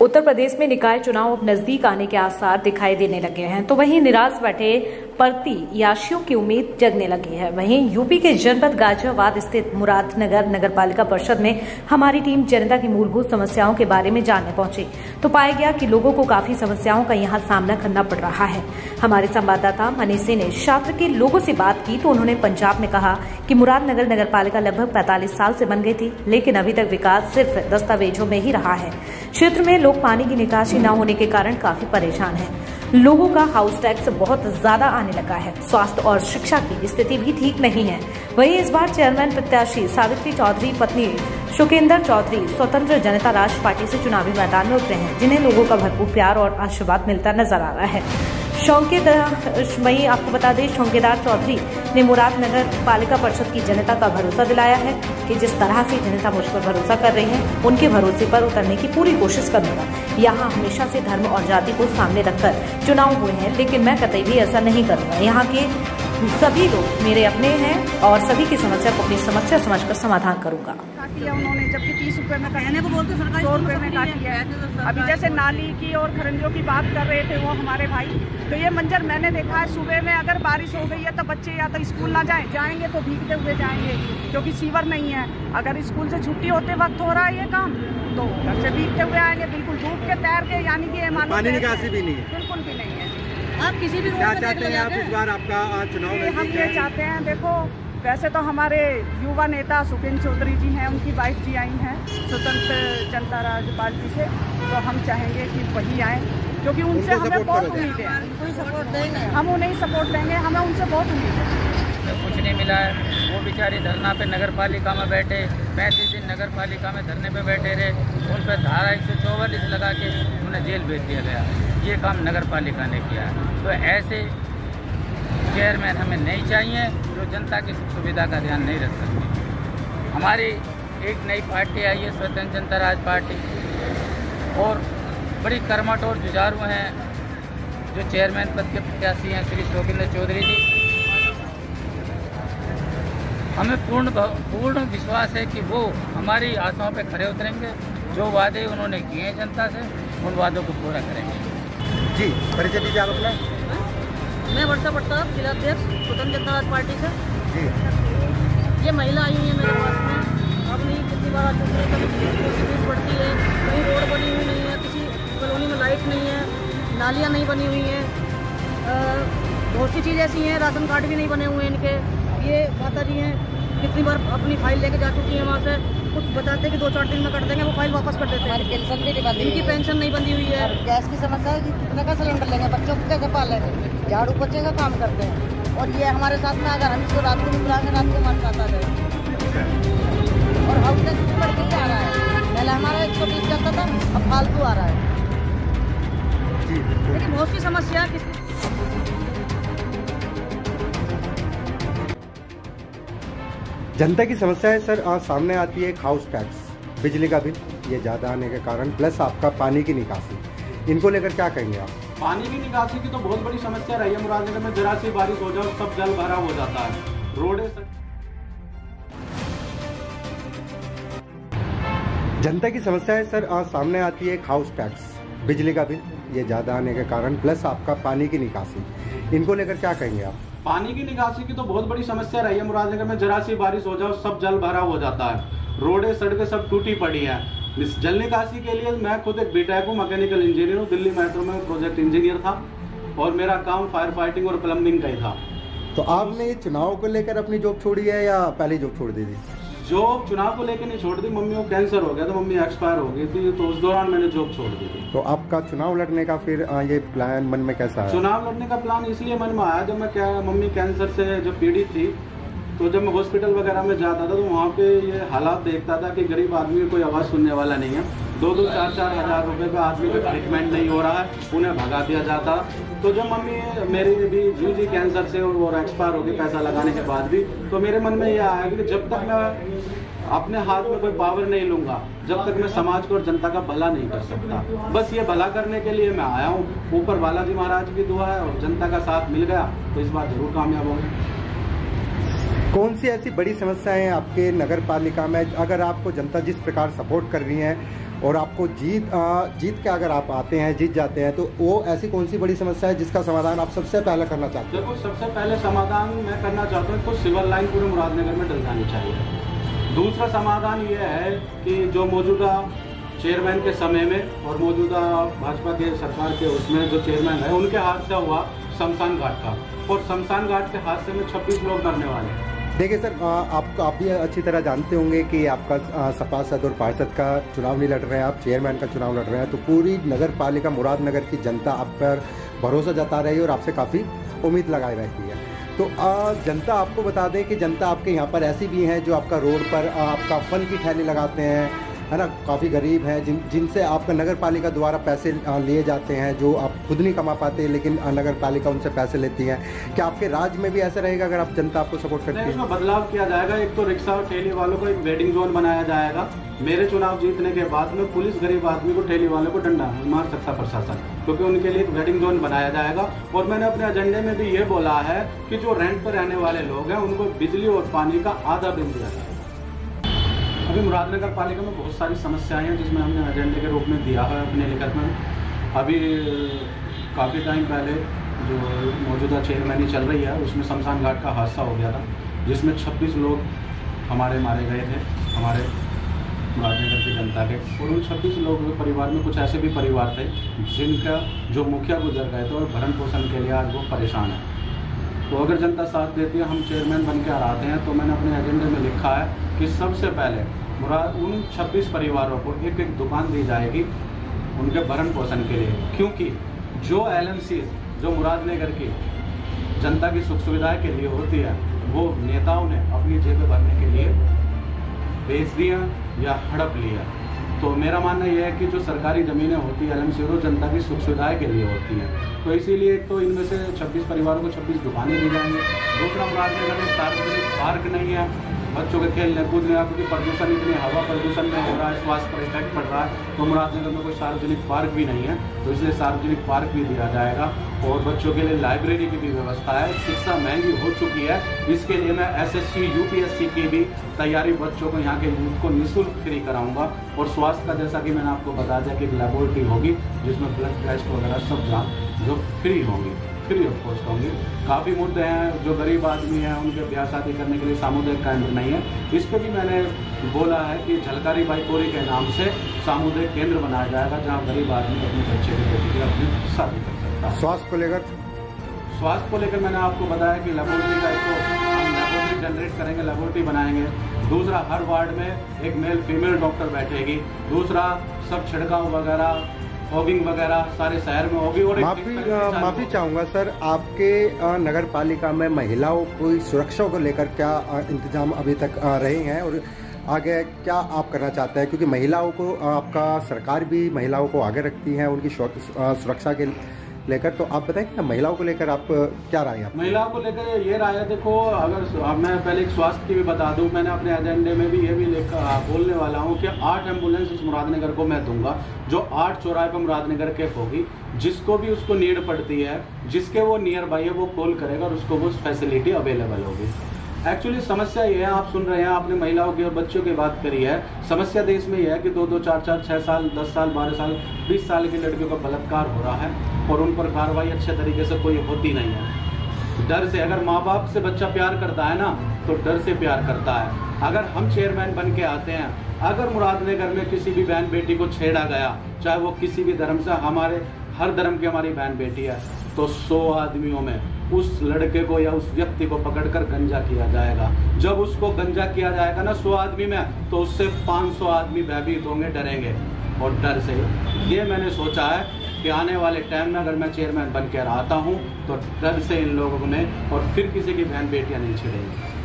उत्तर प्रदेश में निकाय चुनाव अब नजदीक आने के आसार दिखाई देने लगे हैं, तो वहीं निराश बैठे प्रत्याशियों की उम्मीद जगने लगी है। वहीं यूपी के जनपद गाजियाबाद स्थित मुरादनगर नगरपालिका परिषद में हमारी टीम जनता की मूलभूत समस्याओं के बारे में जानने पहुंची, तो पाया गया कि लोगों को काफी समस्याओं का यहां सामना करना पड़ रहा है। हमारे संवाददाता मनीष ने क्षेत्र के लोगों से बात की तो उन्होंने पंजाब में कहा कि मुरादनगर नगरपालिका लगभग 45 साल से बन गई थी, लेकिन अभी तक विकास सिर्फ दस्तावेजों में ही रहा है। क्षेत्र में लोग पानी की निकासी न होने के कारण काफी परेशान हैं। लोगों का हाउस टैक्स बहुत ज्यादा आने लगा है। स्वास्थ्य और शिक्षा की स्थिति भी ठीक नहीं है। वहीं इस बार चेयरमैन प्रत्याशी सावित्री चौधरी पत्नी सुकेंद्र चौधरी स्वतंत्र जनता राष्ट्र पार्टी से चुनावी मैदान में उतरे हैं, जिन्हें लोगों का भरपूर प्यार और आशीर्वाद मिलता नजर आ रहा है। वहीं आपको बता दें, शौकेदार चौधरी ने मुरादनगर पालिका परिषद की जनता का भरोसा दिलाया है कि जिस तरह से जनता मुझ पर भरोसा कर रही है, उनके भरोसे पर उतरने की पूरी कोशिश करूंगा। यहाँ हमेशा से धर्म और जाति को सामने रखकर चुनाव हुए हैं, लेकिन मैं कतई भी ऐसा नहीं करूंगा। यहाँ के सभी लोग मेरे अपने हैं और सभी की समस्या को अपनी समस्या समझकर समाधान करूंगा। उन्होंने जबकि 30 रुपए में कहने को बोलते 100 रुपए में काटी है। अभी जैसे नाली की और खरंजों की बात कर रहे थे वो हमारे भाई, तो ये मंजर मैंने देखा है। सुबह में अगर बारिश हो गई है तो बच्चे या तो स्कूल ना जाएंगे तो भीगते हुए जाएंगे, क्योंकि सीवर नहीं है। अगर स्कूल से छुट्टी होते वक्त हो रहा है ये काम, तो घर से भीगते हुए आएंगे, बिल्कुल डूब के तैर के, यानी कि पानी निकासी भी नहीं है, बिल्कुल भी नहीं है। आप किसी भी क्या चाहते हैं आप इस बार आपका चुनाव? हम ये चाहते हैं, देखो वैसे तो हमारे युवा नेता सुकेंद्र चौधरी जी हैं, उनकी वाइफ जी आई हैं स्वतंत्र जनता राष्ट्र पार्टी से, तो हम चाहेंगे कि वही आए, क्योंकि उनसे हमें बहुत उम्मीद है। हम उन्हें सपोर्ट देंगे, हमें उनसे बहुत उम्मीद है। कुछ नहीं मिला है। वो बेचारी धरना पे नगर पालिका में बैठे 35 दिन नगर पालिका में धरने पे बैठे रहे, उन पर धारा 144 लगा के उन्हें जेल भेज दिया गया। ये काम नगर पालिका ने किया है। तो ऐसे चेयरमैन हमें नहीं चाहिए जो जनता की सुविधा का ध्यान नहीं रख सकते। हमारी एक नई पार्टी आई है, स्वतंत्र जनता राष्ट्र पार्टी, और बड़ी कर्मठ और जुझारू हैं जो चेयरमैन पद के प्रत्याशी हैं श्री सुकेंद्र चौधरी जी। हमें पूर्ण विश्वास है कि वो हमारी आशाओं पे खरे उतरेंगे। जो वादे उन्होंने किए हैं जनता से, उन वादों को पूरा करेंगे। जी, परिचय दीजिए आप अपना। मैं वर्षा प्रताप, जिलाध्यक्ष स्वतंत्र जनता राष्ट्र पार्टी से। जी, ये महिला आई हुई है मेरे पास में, अपनी कितनी बार आ चुकी है, कभी फीस बढ़ती है, कहीं रोड बनी हुई नहीं है, किसी कॉलोनी में लाइट नहीं है, नालियाँ नहीं बनी हुई हैं, बहुत सी चीज़ ऐसी हैं, राशन कार्ड भी नहीं बने हुए हैं इनके। ये माता जी हैं, कितनी बार अपनी फाइल लेके जा चुकी है वहाँ से, कुछ बताते कि 2-4 दिन में कर देंगे, वो फाइल वापस कर देते हैं। पेंशन भी नहीं बनी, इनकी पेंशन नहीं बनी हुई है। गैस की समस्या है कि कितने का सिलेंडर लेंगे, बच्चों को कैसे पालेंगे, झाड़ू पोछे का काम करते हैं। और ये हमारे साथ में अगर हम इसको रात को नहीं बुलाएंगे, रात को हमारे साथ आ जाएगा। और हाउस टैक्स बढ़ के आ रहा है, पहले हमारा 120 चलता था, अब फालतू आ रहा है। लेकिन बहुत सी समस्या जनता की समस्या है सर, आज सामने आती है हाउस टैक्स, बिजली का बिल ये ज़्यादा आने के कारण, प्लस आपका पानी की निकासी, इनको लेकर क्या कहेंगे आप? पानी की निकासी की तो बहुत बड़ी समस्या रही है मुरादनगर में। जरा सी बारिश हो जाए सब जल भरा हो जाता है। रोडें जनता की समस्या है सर, आज सामने आती है हाउस टैक्स, बिजली का बिल ये ज़्यादा आने के कारण, प्लस आपका पानी की निकासी, इनको लेकर क्या कहेंगे आप? पानी की निकासी की तो बहुत बड़ी समस्या रही है मुरादनगर में। जरा सी बारिश हो जाए सब जल भरा हो जाता है। रोडें सड़कें सब टूटी पड़ी है। इस जल निकासी के लिए मैं खुद एक बीटेक हूँ, मैकेनिकल इंजीनियर हूँ, दिल्ली मेट्रो में प्रोजेक्ट इंजीनियर था, और मेरा काम फायर फाइटिंग और प्लम्बिंग का ही था। तो आपने ये चुनाव को लेकर अपनी जॉब छोड़ी है या पहले जॉब छोड़ दी थी? जॉब चुनाव को लेकर नहीं छोड़ दी, मम्मी को कैंसर हो गया था, मम्मी एक्सपायर हो गई थी, तो उस दौरान मैंने जॉब छोड़ दी थी। तो आपका चुनाव लड़ने का फिर ये प्लान मन में कैसा है? चुनाव लड़ने का प्लान इसलिए मन में आया, जब मैं मम्मी कैंसर से जब पीड़ित थी, तो जब मैं हॉस्पिटल वगैरह में जाता था तो वहाँ पे ये हालात देखता था कि गरीब आदमी को कोई आवाज़ सुनने वाला नहीं है। 2-2, 4-4 हज़ार रुपये पे आदमी का ट्रीटमेंट नहीं हो रहा है, उन्हें भगा दिया जाता। तो जब मम्मी मेरी भी जूझी कैंसर से और एक्सपायर हो गई पैसा लगाने के बाद भी, तो मेरे मन में यह आया कि जब तक मैं अपने हाथ में कोई पावर नहीं लूंगा, जब तक मैं समाज को और जनता का भला नहीं कर सकता। बस ये भला करने के लिए मैं आया हूँ। ऊपर बालाजी महाराज की दुआ है और जनता का साथ मिल गया तो इस बार जरूर कामयाब होंगे। कौन सी ऐसी बड़ी समस्याएं आपके नगर पालिका में, अगर आपको जनता जिस प्रकार सपोर्ट कर रही है, और आपको जीत के अगर आप आते हैं, जीत जाते हैं, तो वो ऐसी कौन सी बड़ी समस्या है जिसका समाधान आप सबसे पहले करना चाहते हैं? देखो, सबसे पहले समाधान मैं करना चाहता हूँ तो सिविल लाइन पूरे मुरादनगर में डल जानी चाहिए। दूसरा समाधान ये है कि जो मौजूदा चेयरमैन के समय में और मौजूदा भाजपा के सरकार के उसमें जो चेयरमैन है उनके हादसा हुआ शमशान घाट का, और शमशान घाट के हादसे में 26 लोग मरने वाले हैं। देखिए सर, आप भी अच्छी तरह जानते होंगे कि आपका सपार्षद और पार्षद का चुनाव नहीं लड़ रहे हैं, आप चेयरमैन का चुनाव लड़ रहे हैं, तो पूरी नगर पालिका मुरादनगर की जनता आप पर भरोसा जता रही है और आपसे काफ़ी उम्मीद लगाई रहती है। तो जनता, आपको बता दें कि जनता आपके यहाँ पर ऐसी भी है जो आपका रोड पर आपका फल की थैली लगाते हैं, है ना, काफ़ी गरीब है, जिनसे आपका नगर पालिका द्वारा पैसे लिए जाते हैं, जो आप खुद नहीं कमा पाते लेकिन नगर पालिका उनसे पैसे लेती है। क्या आपके राज्य में भी ऐसा रहेगा अगर आप जनता आपको सपोर्ट करती है? इसमें बदलाव किया जाएगा। एक तो रिक्शा और ठेले वालों को एक वेटिंग जोन बनाया जाएगा। मेरे चुनाव जीतने के बाद में पुलिस गरीब आदमी को, ठेले वालों को डंडा मार सकता प्रशासन, क्योंकि उनके लिए एक वेटिंग जोन बनाया जाएगा। और मैंने अपने एजेंडे में भी ये बोला है कि जो रेंट पर रहने वाले लोग हैं उनको बिजली और पानी का आधा बिल दिया जाए। अभी मुरादनगर पालिका में बहुत सारी समस्याएं हैं जिसमें हमने एजेंडे के रूप में दिया है अपने लिखत में। अभी काफ़ी टाइम पहले जो मौजूदा चेयरमैनी चल रही है उसमें शमशान घाट का हादसा हो गया था, जिसमें 26 लोग हमारे मारे गए थे, हमारे मुरादनगर की जनता के। और उन 26 लोगों के परिवार में कुछ ऐसे भी परिवार थे जिनका जो मुखिया गुजर गए थे और भरण पोषण के लिए आज वो परेशान है। तो अगर जनता साथ देती है, हम चेयरमैन बन के आते हैं, तो मैंने अपने एजेंडे में लिखा है कि सबसे पहले उन 26 परिवारों को एक एक दुकान दी जाएगी उनके भरण पोषण के लिए, क्योंकि जो LMC जो मुरादनगर की जनता की सुख सुविधाएं के लिए होती है वो नेताओं ने अपनी जेबें भरने के लिए बेच दिया या हड़प लिया। तो मेरा मानना यह है कि जो सरकारी ज़मीनें होती है LMC वो जनता की सुख सुविधाएं के लिए होती है। तो इसीलिए तो इनमें से 26 परिवारों को 26 दुकानें दी जाएंगी। दूसरा, मुरादनगर में सार्वजनिक पार्क नहीं है बच्चों के खेलने कूदने, क्योंकि प्रदूषण इतनी हवा प्रदूषण में हो रहा है, स्वास्थ्य पर इफेक्ट पड़ रहा है, तो मुरादनगर में कोई सार्वजनिक पार्क भी नहीं है, तो इसलिए सार्वजनिक पार्क भी दिया जाएगा। और बच्चों के लिए लाइब्रेरी की भी व्यवस्था है। शिक्षा महंगी हो चुकी है, इसके लिए मैं SSC UPSC की भी तैयारी बच्चों को, यहाँ के यूथ को निःशुल्क फ्री कराऊंगा। और स्वास्थ्य का जैसा कि मैंने आपको बता दिया कि एक लेबोरेटरी होगी जिसमें ब्लड टेस्ट वगैरह सब जाँच जो फ्री होंगी, फ्री ऑफ कॉस्ट होंगी। काफ़ी मुद्दे हैं, जो गरीब आदमी हैं उनके ब्याह शादी करने के लिए सामुदायिक केंद्र नहीं है, इस पर भी मैंने बोला है कि झलकारी बाई कोरी के नाम से सामुदायिक केंद्र बनाया जाएगा जहां गरीब आदमी अपने बच्चे की बेटी की अपनी शादी कर सकता है। स्वास्थ्य को लेकर मैंने आपको बताया कि लेबोरेटरी का एक तो हम लेबोरेटरी जनरेट करेंगे, लेबोरेटरी बनाएंगे। दूसरा, हर वार्ड में एक मेल फीमेल डॉक्टर बैठेगी। दूसरा, सब छिड़काव वगैरह, फॉगिंग वगैरह सारे शहर में होगी। और माफी चाहूँगा सर, आपके नगर पालिका में महिलाओं की सुरक्षा को लेकर क्या इंतजाम अभी तक रहे हैं और आगे क्या आप करना चाहते हैं? क्योंकि महिलाओं को आपका सरकार भी महिलाओं को आगे रखती है उनकी सुरक्षा के लेकर, तो आप बताएं कि महिलाओं को लेकर आप क्या राय है? महिलाओं को लेकर ये राय है, देखो, अगर मैं पहले एक स्वास्थ्य की भी बता दूं, मैंने अपने एजेंडे में भी ये भी बोलने वाला हूं कि 8 एम्बुलेंस इस मुरादनगर को मैं दूंगा, जो 8 चौराहे पर मुरादनगर के होगी। जिसको भी उसको नीड पड़ती है, जिसके वो नियर बाई है, वो कॉल करेगा और उसको वो फैसिलिटी अवेलेबल होगी। एक्चुअली समस्या ये है, आप सुन रहे हैं, आपने महिलाओं की और बच्चों की बात करी है। समस्या देश में यह है कि 2-2, 4-4, 6 साल, 10 साल, 12 साल, 20 साल की लड़कियों का बलात्कार हो रहा है और उन पर कार्रवाई अच्छे तरीके से कोई होती नहीं है। डर से, अगर माँ बाप से बच्चा प्यार करता है ना, तो डर से प्यार करता है। अगर हम चेयरमैन बन के आते हैं, अगर मुरादनगर में किसी भी बहन बेटी को छेड़ा गया, चाहे वो किसी भी धर्म से, हमारे हर धर्म की हमारी बहन बेटी है, तो 100 आदमियों में उस लड़के को या उस व्यक्ति को पकड़कर गंजा किया जाएगा। जब उसको गंजा किया जाएगा ना 100 आदमी में, तो उससे 500 आदमी भयभीत होंगे, डरेंगे। और डर से ये मैंने सोचा है कि आने वाले टाइम में अगर मैं चेयरमैन बन कर आता हूँ तो डर से इन लोगों ने और फिर किसी की बहन बेटियाँ नहीं छेड़ेंगी।